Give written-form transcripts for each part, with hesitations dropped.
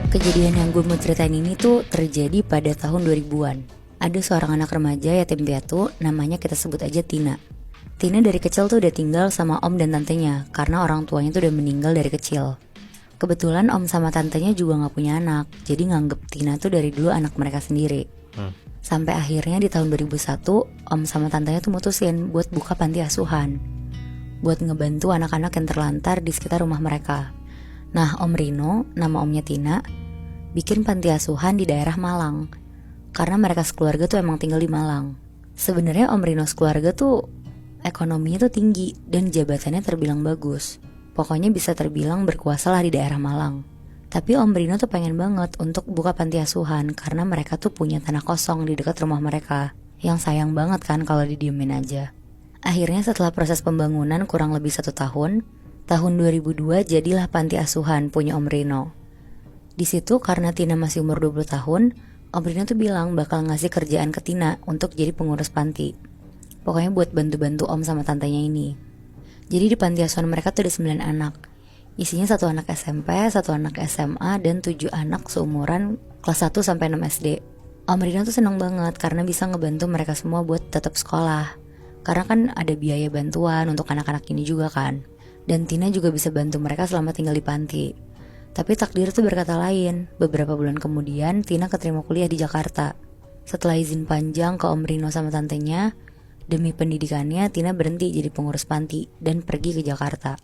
Kejadian yang gue mau ceritain ini tuh terjadi pada tahun 2000-an. Ada seorang anak remaja yatim piatu, namanya kita sebut aja Tina. Tina dari kecil tuh udah tinggal sama om dan tantenya, karena orang tuanya tuh udah meninggal dari kecil. Kebetulan om sama tantenya juga gak punya anak, jadi nganggep Tina tuh dari dulu anak mereka sendiri. Sampai akhirnya di tahun 2001, om sama tantenya tuh mutusin buat buka panti asuhan, buat ngebantu anak-anak yang terlantar di sekitar rumah mereka. Nah, Om Rino, nama omnya Tina, bikin panti asuhan di daerah Malang, karena mereka sekeluarga tuh emang tinggal di Malang. Sebenarnya Om Rino sekeluarga tuh ekonominya tuh tinggi dan jabatannya terbilang bagus. Pokoknya bisa terbilang berkuasa lah di daerah Malang. Tapi Om Rino tuh pengen banget untuk buka panti asuhan karena mereka tuh punya tanah kosong di dekat rumah mereka, yang sayang banget kan kalau didiemin aja. Akhirnya setelah proses pembangunan kurang lebih 1 tahun, tahun 2002 jadilah panti asuhan punya Om Rino. Di situ karena Tina masih umur 20 tahun, Om Rino tuh bilang bakal ngasih kerjaan ke Tina untuk jadi pengurus panti. Pokoknya buat bantu-bantu Om sama tantenya ini. Jadi di panti asuhan mereka tuh ada 9 anak. Isinya 1 anak SMP, 1 anak SMA, dan 7 anak seumuran kelas 1 sampai 6 SD. Om Rino tuh seneng banget karena bisa ngebantu mereka semua buat tetap sekolah. Karena kan ada biaya bantuan untuk anak-anak ini juga kan. Dan Tina juga bisa bantu mereka selama tinggal di panti. Tapi takdir tuh berkata lain. Beberapa bulan kemudian Tina keterima kuliah di Jakarta. Setelah izin panjang ke Om Rino sama tantenya, demi pendidikannya Tina berhenti jadi pengurus panti dan pergi ke Jakarta.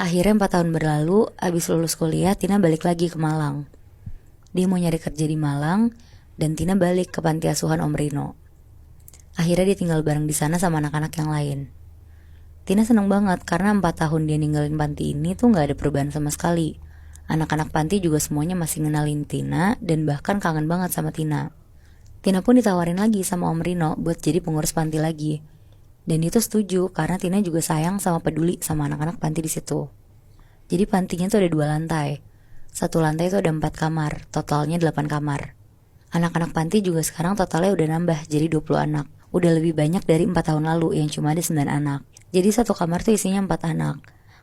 Akhirnya 4 tahun berlalu, abis lulus kuliah Tina balik lagi ke Malang. Dia mau nyari kerja di Malang, dan Tina balik ke panti asuhan Om Rino. Akhirnya dia tinggal bareng di sana sama anak-anak yang lain. Tina seneng banget karena 4 tahun dia ninggalin panti ini tuh gak ada perubahan sama sekali. Anak-anak panti juga semuanya masih ngenalin Tina dan bahkan kangen banget sama Tina. Tina pun ditawarin lagi sama Om Rino buat jadi pengurus panti lagi. Dan dia tuh setuju karena Tina juga sayang sama peduli sama anak-anak panti di situ. Jadi pantinya tuh ada 2 lantai. 1 lantai itu ada 4 kamar, totalnya 8 kamar. Anak-anak panti juga sekarang totalnya udah nambah jadi 20 anak. Udah lebih banyak dari 4 tahun lalu yang cuma ada 9 anak. Jadi 1 kamar tuh isinya 4 anak.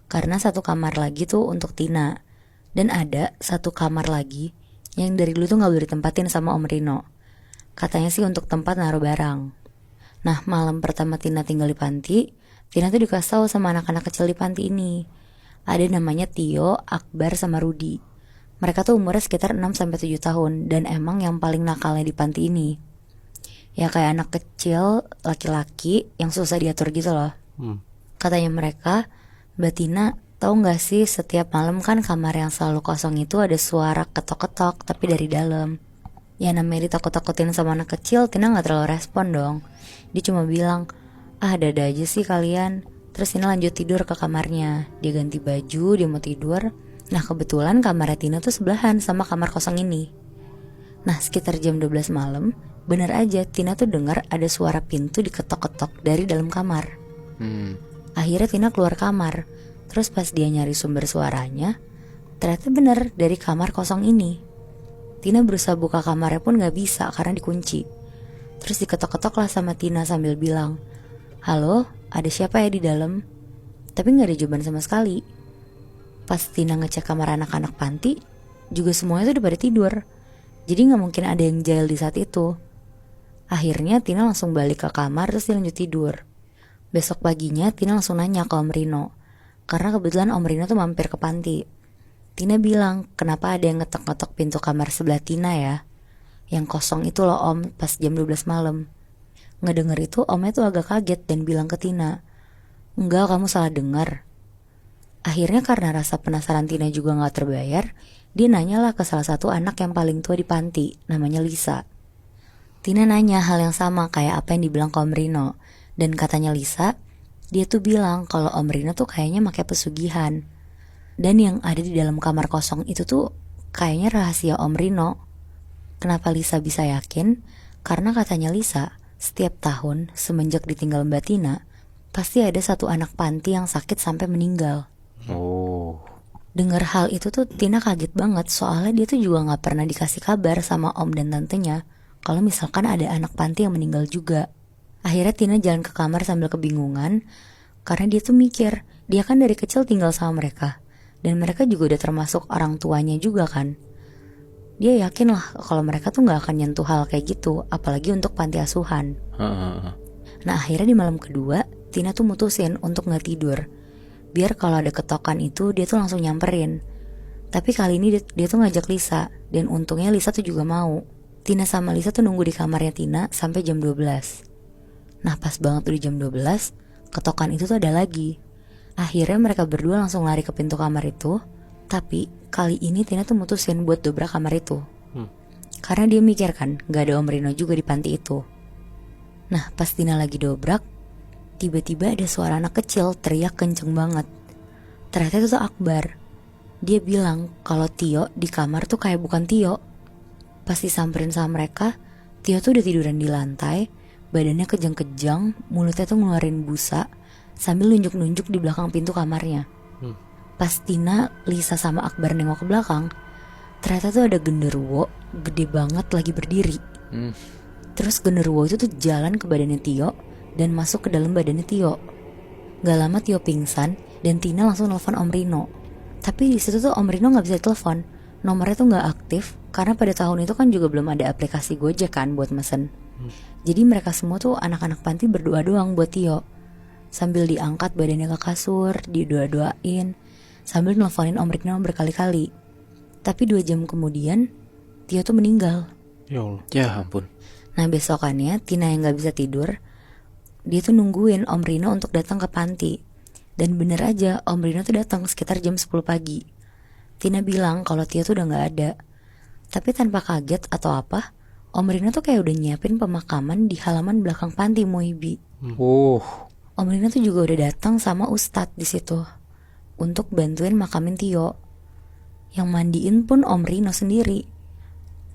Karena 1 kamar lagi tuh untuk Tina. Dan ada 1 kamar lagi yang dari dulu tuh gak boleh ditempatin sama Om Rino. Katanya sih untuk tempat naruh barang. Nah, malam pertama Tina tinggal di panti, Tina tuh dikasih tahu sama anak-anak kecil di panti ini. Ada namanya Tio, Akbar, sama Rudi. Mereka tuh umurnya sekitar 6-7 tahun dan emang yang paling nakalnya di panti ini. Ya kayak anak kecil, laki-laki yang susah diatur gitu loh. Katanya mereka, Mbak Tina, tahu gak sih setiap malam kan kamar yang selalu kosong itu ada suara ketok-ketok tapi dari dalam. Ya namanya ditakut-takutin sama anak kecil, Tina gak terlalu respon dong. Dia cuma bilang, ada-ada aja sih kalian. Terus Tina lanjut tidur ke kamarnya. Dia ganti baju, dia mau tidur. Nah kebetulan kamarnya Tina tuh sebelahan sama kamar kosong ini. Nah sekitar jam 12 malam, bener aja Tina tuh dengar ada suara pintu diketok-ketok dari dalam kamar. Akhirnya Tina keluar kamar. Terus pas dia nyari sumber suaranya, ternyata bener dari kamar kosong ini. Tina berusaha buka kamarnya pun gak bisa karena dikunci. Terus diketok-ketok lah sama Tina sambil bilang, halo, ada siapa ya di dalam? Tapi gak ada jawaban sama sekali. Pas Tina ngecek kamar anak-anak panti, juga semuanya tuh udah pada tidur. Jadi gak mungkin ada yang jahil di saat itu. Akhirnya Tina langsung balik ke kamar terus dia lanjut tidur. Besok paginya Tina langsung nanya ke Om Rino. Karena kebetulan Om Rino tuh mampir ke panti. Tina bilang, kenapa ada yang ngetok-ngetok pintu kamar sebelah Tina ya? Yang kosong itu loh Om, pas jam 12 malam. Ngedenger itu Omnya tuh agak kaget dan bilang ke Tina, enggak, kamu salah dengar. Akhirnya karena rasa penasaran Tina juga gak terbayar, dia nanyalah ke salah satu anak yang paling tua di panti, namanya Lisa. Tina nanya hal yang sama kayak apa yang dibilang ke Om Rino. Dan katanya Lisa, dia tuh bilang kalau Om Rino tuh kayaknya pakai pesugihan. Dan yang ada di dalam kamar kosong itu tuh kayaknya rahasia Om Rino. Kenapa Lisa bisa yakin? Karena katanya Lisa, setiap tahun semenjak ditinggal Mbak Tina, pasti ada 1 anak panti yang sakit sampai meninggal. Dengar hal itu tuh Tina kaget banget. Soalnya dia tuh juga gak pernah dikasih kabar sama Om dan tantenya kalau misalkan ada anak panti yang meninggal juga. Akhirnya Tina jalan ke kamar sambil kebingungan. Karena dia tuh mikir, dia kan dari kecil tinggal sama mereka. Dan mereka juga udah termasuk orang tuanya juga kan. Dia yakin lah kalau mereka tuh gak akan nyentuh hal kayak gitu, apalagi untuk panti asuhan. Nah akhirnya di malam kedua, Tina tuh mutusin untuk gak tidur, biar kalau ada ketokan itu dia tuh langsung nyamperin. Tapi kali ini dia tuh ngajak Lisa, dan untungnya Lisa tuh juga mau. Tina sama Lisa tuh nunggu di kamarnya Tina sampai jam 12. Nah pas banget tuh di jam 12, ketokan itu tuh ada lagi. Akhirnya mereka berdua langsung lari ke pintu kamar itu. Tapi kali ini Tina tuh mutusin buat dobrak kamar itu. Karena dia mikir kan gak ada Om Rino juga di panti itu. Nah pas Tina lagi dobrak, tiba-tiba ada suara anak kecil teriak kenceng banget. Ternyata itu tuh Akbar. Dia bilang kalau Tio di kamar tuh kayak bukan Tio. Pas disamperin sama mereka, Tio tuh udah tiduran di lantai, badannya kejang-kejang, mulutnya tuh ngeluarin busa sambil nunjuk-nunjuk di belakang pintu kamarnya. Pas Tina, Lisa sama Akbar nengok ke belakang, ternyata tuh ada genderuwo gede banget lagi berdiri. Terus genderuwo itu tuh jalan ke badannya Tio dan masuk ke dalam badannya Tio. Gak lama Tio pingsan dan Tina langsung nelfon Om Rino. Tapi di situ tuh Om Rino nggak bisa telepon, nomornya tuh nggak aktif karena pada tahun itu kan juga belum ada aplikasi Gojek kan buat mesen. Jadi mereka semua tuh anak-anak panti berdoa doang buat Tio, sambil diangkat badannya ke kasur, didoa-doain, sambil nelfonin Om Rino berkali-kali. Tapi 2 jam kemudian Tio tuh meninggal. Ya Allah. Ya ampun. Nah besokannya Tina yang gak bisa tidur, dia tuh nungguin Om Rino untuk datang ke panti. Dan bener aja Om Rino tuh datang sekitar jam 10 pagi. Tina bilang kalau Tio tuh udah gak ada. Tapi tanpa kaget atau apa, Om Rino tuh kayak udah nyiapin pemakaman di halaman belakang panti Moibi. Om Rino tuh juga udah datang sama Ustadz di situ untuk bantuin makamin Tio. Yang mandiin pun Om Rino sendiri.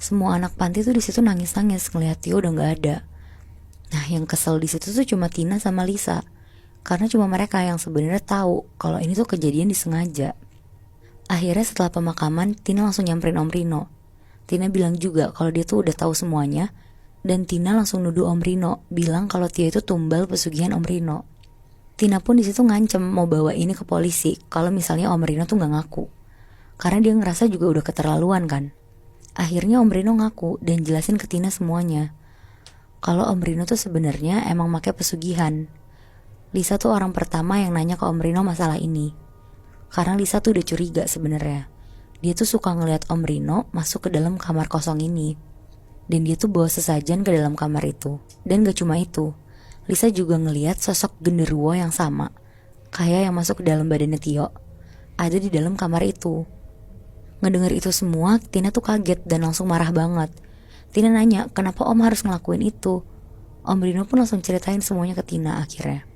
Semua anak panti tuh di situ nangis-nangis ngeliat Tio udah nggak ada. Nah, yang kesel di situ tuh cuma Tina sama Lisa, karena cuma mereka yang sebenarnya tahu kalau ini tuh kejadian disengaja. Akhirnya setelah pemakaman, Tina langsung nyamperin Om Rino. Tina bilang juga kalau dia tuh udah tahu semuanya, dan Tina langsung nuduh Om Rino, bilang kalau Tio itu tumbal pesugihan Om Rino. Tina pun di situ ngancem mau bawa ini ke polisi kalau misalnya Om Rino tuh nggak ngaku, karena dia ngerasa juga udah keterlaluan kan. Akhirnya Om Rino ngaku dan jelasin ke Tina semuanya, kalau Om Rino tuh sebenarnya emang pakai pesugihan. Lisa tuh orang pertama yang nanya ke Om Rino masalah ini, karena Lisa tuh udah curiga sebenarnya. Dia tuh suka ngeliat Om Rino masuk ke dalam kamar kosong ini, dan dia tuh bawa sesajen ke dalam kamar itu. Dan gak cuma itu, Lisa juga ngeliat sosok genderuwo yang sama, kayak yang masuk ke dalam badannya Tio, ada di dalam kamar itu. Ngedenger itu semua, Tina tuh kaget dan langsung marah banget. Tina nanya kenapa Om harus ngelakuin itu. Om Rino pun langsung ceritain semuanya ke Tina akhirnya.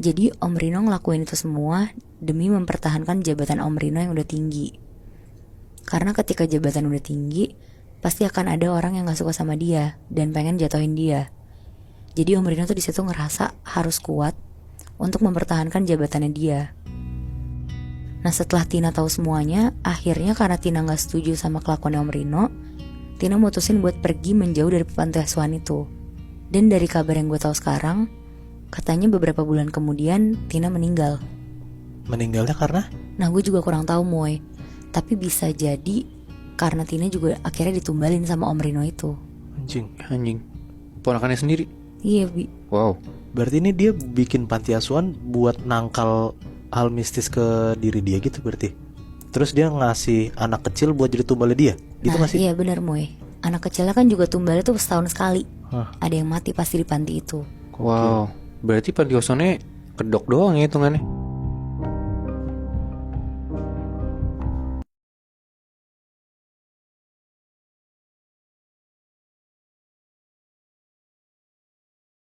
Jadi Om Rino ngelakuin itu semua demi mempertahankan jabatan Om Rino yang udah tinggi. Karena ketika jabatan udah tinggi, pasti akan ada orang yang gak suka sama dia dan pengen jatuhin dia. Jadi Om Rino tuh di situ ngerasa harus kuat untuk mempertahankan jabatannya dia. Nah setelah Tina tahu semuanya, akhirnya karena Tina gak setuju sama kelakuan Om Rino, Tina mutusin buat pergi menjauh dari panti asuhan itu. Dan dari kabar yang gue tahu sekarang, katanya beberapa bulan kemudian Tina meninggal. Meninggalnya karena? Nah gue juga kurang tahu Moy, tapi bisa jadi karena Tina juga akhirnya ditumbalin sama Om Rino itu. Anjing. Ponakannya sendiri? Iya Bi. Wow. Berarti ini dia bikin panti asuhan buat nangkal hal mistis ke diri dia gitu berarti. Terus dia ngasih anak kecil buat jadi tumbalnya dia. Gitu Nah gak sih? iya benar Moy. Anak kecilnya kan juga tumbalnya tuh setahun sekali. Ada yang mati pasti di panti itu. Wow. Berarti panti asuhannya kedok doang ya hitungannya.